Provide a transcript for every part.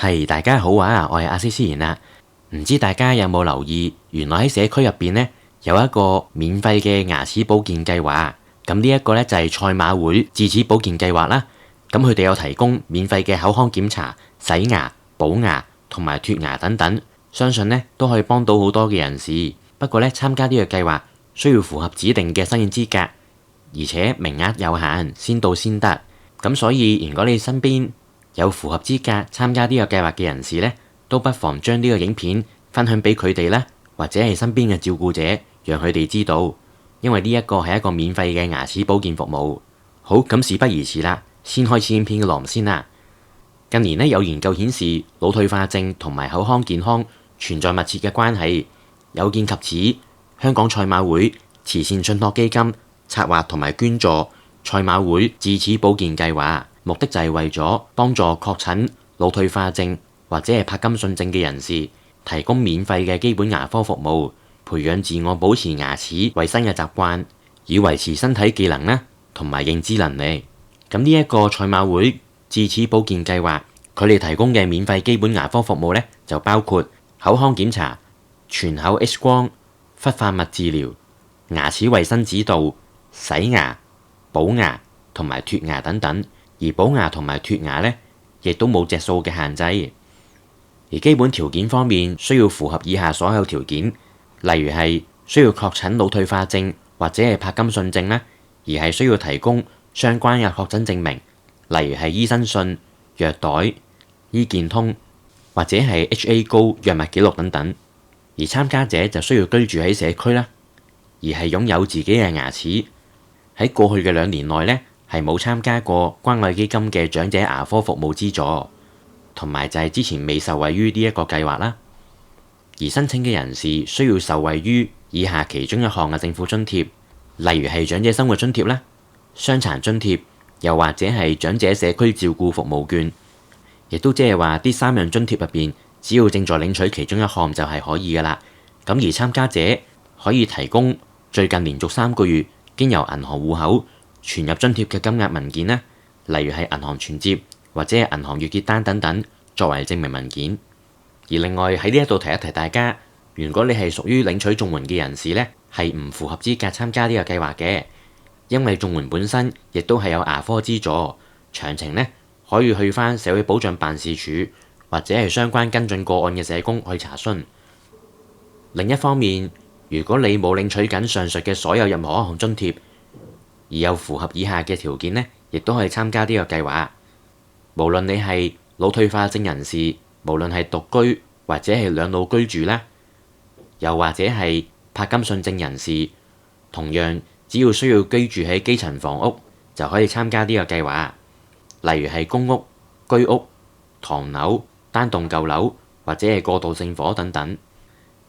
係，大家好啊，我係阿思然啦。唔知大家有冇留意，原來喺社區入邊呢，有一個免費嘅牙齒保健計劃。咁呢一個呢，就係賽馬會智齒保健計劃啦。咁佢哋有提供免費嘅口腔檢查、洗牙、補牙同埋脫牙等等，相信呢都可以幫到好多嘅人士。不過呢，參加呢個計劃需要符合指定嘅申請資格，而且名額有限，先到先得。咁所以如果你身邊有符合資格參加呢個計劃嘅人士呢，都不妨將呢個影片分享俾佢哋啦，或者係身邊嘅照顧者，讓佢哋知道，因為呢一個係一個免費嘅牙齒保健服務。好，咁事不宜遲啦，先開始影片嘅內容先啦。近年呢，有研究顯示，腦退化症同埋口腔健康存在密切嘅關係。有見及此，香港賽馬會慈善信託基金策劃同埋捐助賽馬會智齒保健計劃。目的就係為咗幫助確診腦退化症或者係柏金遜症嘅人士，提供免費嘅基本牙科服務，培養自我保持牙齒衛生嘅習慣，以維持身體技能啦同埋認知能力。咁呢一個賽馬會智齒保健計劃，佢哋提供嘅免費基本牙科服務呢，就包括口腔檢查、全口 X 光、氟化物治療、牙齒衛生指導、洗牙、補牙同埋脫牙等等。而補牙同埋脫牙呢，亦都冇隻數嘅限制。而基本條件方面，需要符合以下所有條件，例如係需要確診腦退化症或者係柏金遜症啦，而係需要提供相關嘅確診證明，例如係醫生信、藥袋、醫健通或者係 HA 高藥物記錄等等。而參加者就需要居住喺社區啦，而係擁有自己嘅牙齒。喺過去嘅2年內呢，係冇參加過關愛基金嘅長者牙科服務資助，同埋就係之前未受惠於呢一個計劃啦。而申請嘅人士需要受惠於以下其中一項嘅政府津貼，例如係長者生活津貼啦、傷殘津貼，又或者係長者社區照顧服務券。亦都即係話啲3樣津貼入邊，只要正在領取其中一項就係可以㗎啦。咁而參加者可以提供最近連續3個月經由銀行戶口存入津貼嘅金額文件啦，例如係銀行存摺或者係銀行月結單等等，作為證明文件。而另外喺呢一度提一提大家，如果你係屬於領取綜援嘅人士呢，係唔符合資格參加呢個計劃嘅，因為綜援本身亦都係有牙科資助。詳情呢，可以去返社會保障辦事處或者係相關跟進個案嘅社工去查詢。另一方面，如果你冇領取緊上述嘅所有任何一項津貼，而又符合以下嘅條件呢，亦都可以參加呢個計劃。無論你係腦退化症人士，無論係獨居或者係兩老居住啦，又或者係柏金遜症人士，同樣只要需要居住喺基層房屋，就可以參加呢個計劃。例如係公屋、居屋、唐樓、單棟舊樓或者係過渡性房等等。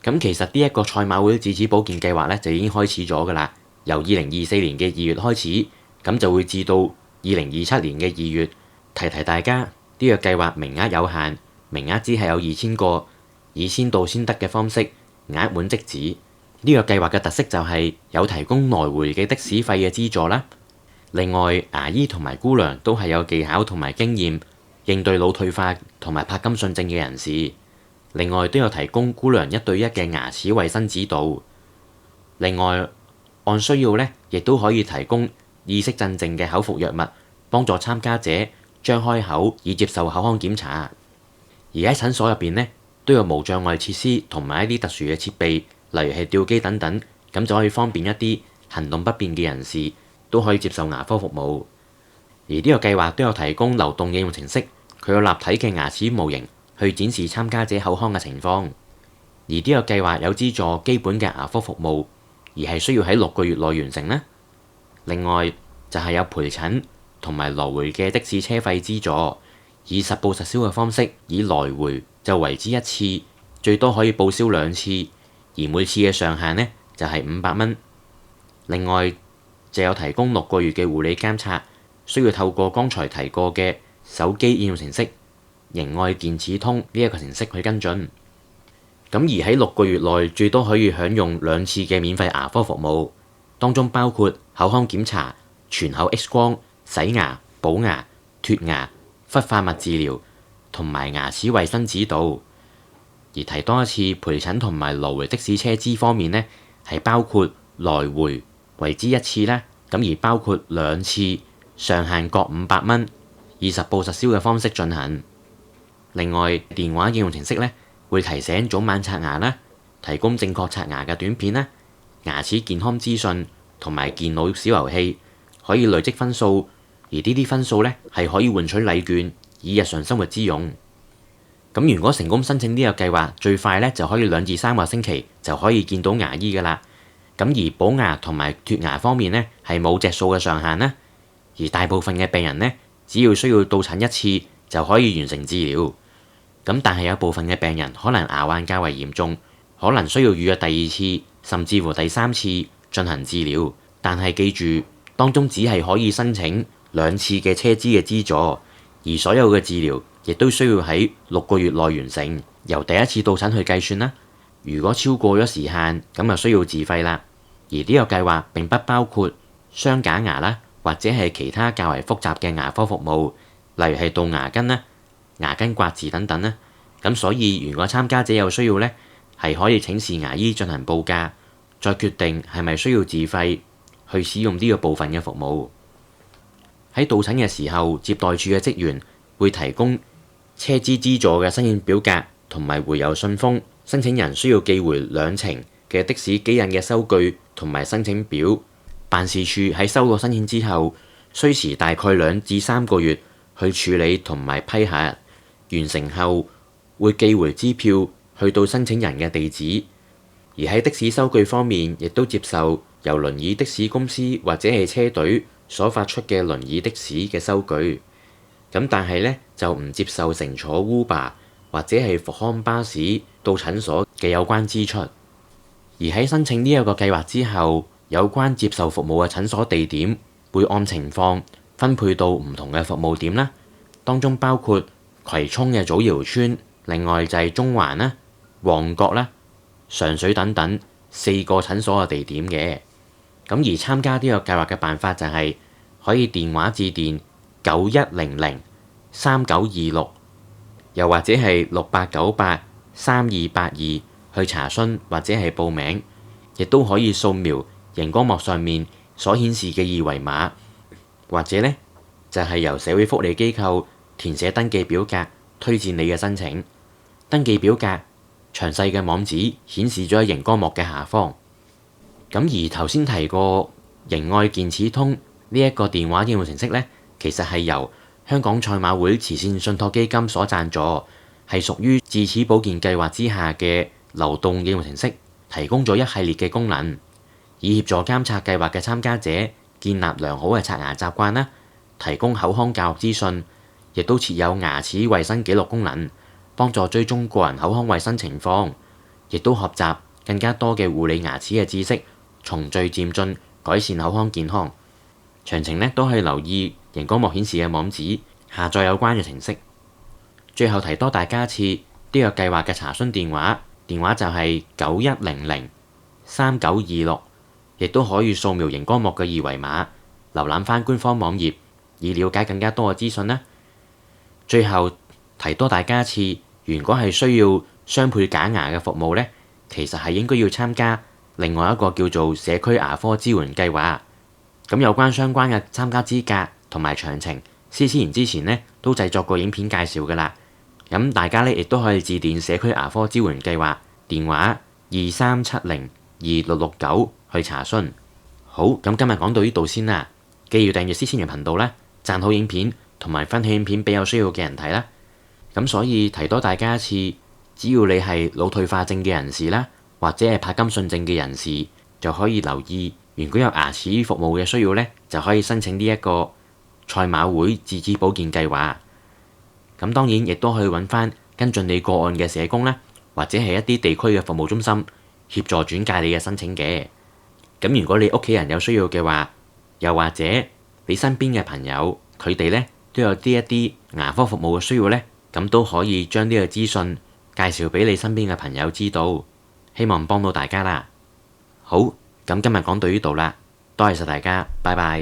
咁其實呢一個賽馬會智齒保健計劃咧就已經開始咗㗎啦。由2024年嘅2月開始，咁就會至到2027年嘅2月。提提大家，呢個計劃名額有限，名額只係有2000個，以先到先得嘅方式，額滿即止。呢個計劃嘅特色就係有提供來回嘅的士費嘅資助啦。另外，牙醫同埋姑娘都係有技巧同埋經驗應對腦退化同埋柏金遜症嘅人士。另外都有提供姑娘1對1嘅牙齒衛生指導。另外按需要呢，亦都可以提供意識鎮靜嘅口服藥物，幫助參加者張開口以接受口腔檢查。而喺診所入邊呢，都有無障礙設施同埋一啲特殊嘅設備，例如係吊機等等，咁就可以方便一啲行動不便嘅人士都可以接受牙科服務。而呢個計劃都有提供流動應用程式，佢有立體嘅牙齒模型去展示參加者口腔嘅情況。而呢個計劃有資助基本嘅牙科服務，而係需要喺6個月內完成啦。另外就係有陪診同埋來回嘅的士車費資助，以實報實銷嘅方式，以來回就為之1次，最多可以報銷2次，而每次嘅上限呢就係500蚊。另外就有提供6個月嘅護理監察，需要透過剛才提過嘅手機應用程式營愛電齒通呢一個程式去跟進。咁而喺6個月內最多可以享用2次嘅免費牙科服務，當中包括口腔檢查、全口 X 光、洗牙、補牙、脫牙、氟化物治療同埋牙齒衛生指導。而提多一次陪診同埋來回的士車資方面呢，係包括來回為之1次啦，咁而包括2次，上限各500蚊，以實報實銷嘅方式進行。另外，電話應用程式呢會提醒早晚刷牙啦，提供正確刷牙嘅短片啦，牙齒健康資訊同埋健腦小遊戲，可以累積分數，而呢啲分數呢係可以換取禮券，以日常生活之用。咁如果成功申請呢個計劃，最快呢就可以2至3個星期就可以見到牙醫㗎啦。咁而補牙同埋脫牙方面呢，係冇隻數嘅上限啦，而大部分嘅病人呢，只要需要到診1次就可以完成治療。咁但係有部分嘅病人可能牙患較為嚴重，可能需要預約第2次甚至乎第3次進行治療。但係記住，當中只係可以申請2次嘅車資嘅資助，而所有嘅治療亦都需要喺6個月內完成，由第1次到診去計算啦。如果超過咗時限，咁就需要自費啦。而呢個計劃並不包括鑲假牙啦，或者係其他較為複雜嘅牙科服務，例如係杜牙根啦、牙根刮治等等啦。咁所以如果參加者有需要呢，係可以請示牙醫進行報價，再決定係咪需要自費去使用呢個部分嘅服務。喺到診嘅時候，接待處嘅職員會提供車資資助嘅申請表格同埋回郵信封，申請人需要寄回2程嘅的士機印嘅收據同埋申請表。辦事處喺收到申請之後，需時大概2至3個月去處理同埋批核，完成後會寄回支票去到申請人嘅地址。而喺的士收據方面，亦都接受由輪椅的士公司或者係車隊所發出嘅輪椅的士嘅收據。咁但係呢，就唔接受乘坐 Uber 或者係復康巴士到診所嘅有關支出。而喺申請呢一個計劃之後，有關接受服務嘅診所地點會按情況分配到唔同嘅服務點啦，當中包括葵涌嘅祖堯邨，另外就係中環啦、旺角啦、上水等等4個診所嘅地點嘅。咁而參加呢個計劃嘅辦法就係可以電話致電91003926，又或者係68983282去查詢或者係報名，亦都可以掃描熒光幕上面所顯示嘅2維碼，或者呢就係由社會福利機構填寫登記表格，推薦你嘅申請。登記表格詳細嘅網址顯示咗喺熒光幕嘅下方。咁而頭先提過盈愛健齒通呢一個電話應用程式呢，其實係由香港賽馬會慈善信託基金所贊助，係屬於智齒保健計劃之下嘅流動應用程式，提供咗一系列嘅功能，以協助監察計劃嘅參加者建立良好嘅刷牙習慣啦，提供口腔教育資訊，亦都設有牙齒衛生記錄功能，幫助追蹤個人口腔衛生情況，亦都學習更加多嘅護理牙齒嘅知識，從序漸進改善口腔健康。詳情呢都可以留意熒光幕顯示嘅網址，下載有關嘅程式。最後提多大家一次呢個計劃嘅查詢電話就係91003926，亦都可以掃描熒光幕嘅2維碼，瀏覽返官方網頁，以了解更加多嘅資訊啦。最後提多大家一次，如果係需要雙倍假牙嘅服務呢，其實係應該要參加另外一個叫做社區牙科支援計劃。咁有關相關嘅參加資格同埋詳情，CC然之前呢都製作過影片介紹㗎啦。咁大家呢亦都可以致電社區牙科支援計劃電話23702669去查詢。好，咁今日講到呢度先啦，記要訂閱CC人頻道啦，讚好影片同埋分享影片俾有需要嘅人睇啦。咁所以提多大家一次，只要你係腦退化症嘅人士啦，或者係帕金遜症嘅人士，就可以留意。如果有牙齒服務嘅需要呢，就可以申請呢一個賽馬會智齒保健計劃。咁當然亦都可以揾翻跟進你個案嘅社工啦，或者係一啲地區嘅服務中心協助轉介你嘅申請嘅。咁如果你屋企人有需要嘅話，又或者你身邊嘅朋友佢哋呢都有一啲牙科服務嘅需要呢，咁都可以將呢個資訊介紹俾你身邊嘅朋友知道，希望幫到大家啦。好。咁今日講到呢度啦，多謝晒大家，拜拜。